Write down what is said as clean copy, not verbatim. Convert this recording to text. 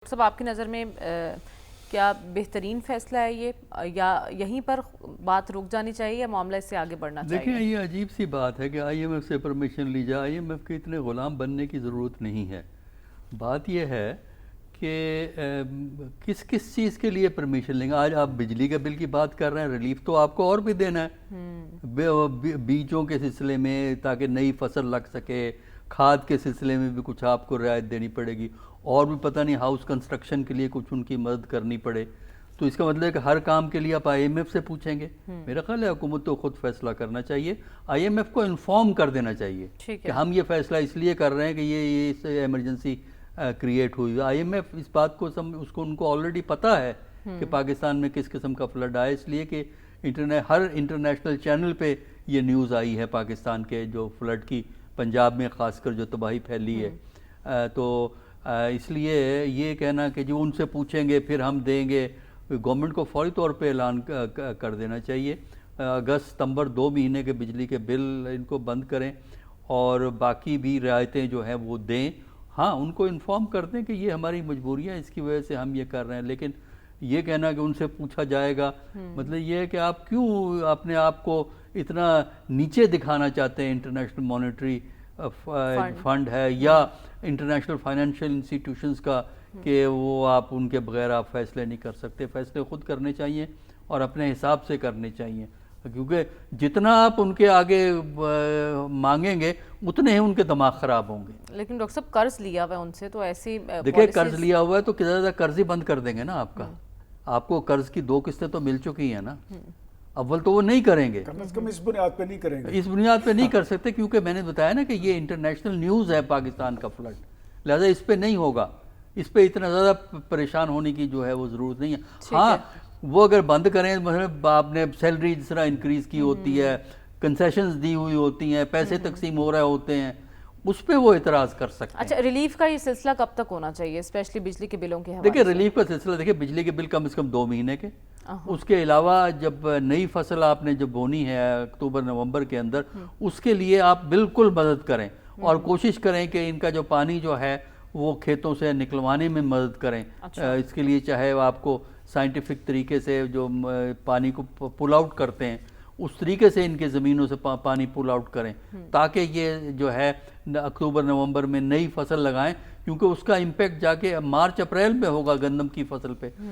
صاحب آپ کی نظر میں کیا بہترین فیصلہ ہے یہ یا یہیں پر بات رک جانی چاہیے یا معاملہ اس سے آگے بڑھنا چاہیے؟ دیکھیں یہ عجیب سی بات ہے کہ آئی ایم ایف سے پرمیشن لی جائے. آئی ایم ایف کے اتنے غلام بننے کی ضرورت نہیں ہے. بات یہ ہے کہ کس چیز کے لیے پرمیشن لیں گے. آج آپ بجلی کے بل کی بات کر رہے ہیں, ریلیف تو آپ کو اور بھی دینا ہے بیجوں کے سلسلے میں تاکہ نئی فصل لگ سکے, کھاد کے سلسلے میں بھی کچھ آپ کو رعایت دینی پڑے گی, اور بھی پتہ نہیں ہاؤس کنسٹرکشن کے لیے کچھ ان کی مدد کرنی پڑے. تو اس کا مطلب ہے کہ ہر کام کے لیے آپ آئی ایم ایف سے پوچھیں گے. میرا خیال ہے حکومت کو خود فیصلہ کرنا چاہیے, آئی ایم ایف کو انفارم کر دینا چاہیے کہ ہم یہ فیصلہ اس لیے کر رہے ہیں کہ یہ ایمرجنسی کریٹ ہوئی. آئی ایم ایف اس بات کو ان کو آلریڈی پتہ ہے کہ پاکستان میں کس قسم کا فلڈ آیا, اس لیے کہ ہر انٹرنیشنل چینل پہ یہ نیوز آئی ہے پاکستان کے جو فلڈ کی, پنجاب میں خاص کر جو تباہی پھیلی ہے. تو اس لیے یہ کہنا کہ جو ان سے پوچھیں گے پھر ہم دیں گے, گورنمنٹ کو فوری طور پہ اعلان کر دینا چاہیے. اگست ستمبر 2 مہینے کے بجلی کے بل ان کو بند کریں اور باقی بھی رعایتیں جو ہیں وہ دیں. ہاں ان کو انفارم کر دیں کہ یہ ہماری مجبوری ہے, اس کی وجہ سے ہم یہ کر رہے ہیں. لیکن یہ کہنا کہ ان سے پوچھا جائے گا, مطلب یہ ہے کہ آپ کیوں اپنے آپ کو اتنا نیچے دکھانا چاہتے ہیں. انٹرنیشنل مانیٹری فنڈ ہے یا انٹرنیشنل فائنینشیل انسٹیٹیوشنز کا, کہ وہ آپ ان کے بغیر آپ فیصلے نہیں کر سکتے. فیصلے خود کرنے چاہیے اور اپنے حساب سے کرنے چاہیے, کیونکہ جتنا آپ ان کے آگے مانگیں گے اتنے ہی ان کے دماغ خراب ہوں گے. لیکن ڈاکٹر صاحب قرض لیا ہوا ہے ان سے, تو ایسی دیکھیں قرض لیا ہوا ہے تو زیادہ قرض ہی بند کر دیں گے نا آپ کا. آپ کو قرض کی 2 قسطیں تو مل چکی ہیں نا. اول تو وہ نہیں کریں گے, کم از کم اس بنیاد پہ نہیں کریں گے. اس بنیاد پہ نہیں کر سکتے کیونکہ میں نے بتایا نا کہ یہ انٹرنیشنل نیوز ہے پاکستان کا فلڈ, لہذا اس پہ نہیں ہوگا. اس پہ اتنا زیادہ پریشان ہونے کی جو ہے وہ ضرورت نہیں ہے. ہاں وہ اگر بند کریں, مثلا آپ نے سیلری جس طرح انکریز کی ہوتی ہے, کنسیشنز دی ہوئی ہوتی ہیں, پیسے تقسیم ہو رہے ہوتے ہیں, اس پہ وہ اعتراض کر سکتے ہیں. اچھا ریلیف کا یہ سلسلہ کب تک ہونا چاہیے, اسپیشلی بجلی کے بلوں کے حوالے سے؟ دیکھیں ریلیف کا سلسلہ, دیکھیں بجلی کے بل کم از کم 2 مہینے کے. اس کے علاوہ جب نئی فصل آپ نے جب بونی ہے اکتوبر نومبر کے اندر, اس کے لیے آپ بالکل مدد کریں اور کوشش کریں کہ ان کا جو پانی جو ہے وہ کھیتوں سے نکلوانے میں مدد کریں. اس کے لیے چاہے آپ کو سائنٹیفک طریقے سے جو پانی کو پل آؤٹ کرتے ہیں اس طریقے سے ان کے زمینوں سے پانی پل آؤٹ کریں, تاکہ یہ جو ہے اکتوبر نومبر میں نئی فصل لگائیں, کیونکہ اس کا امپیکٹ جا کے مارچ اپریل میں ہوگا گندم کی فصل پہ.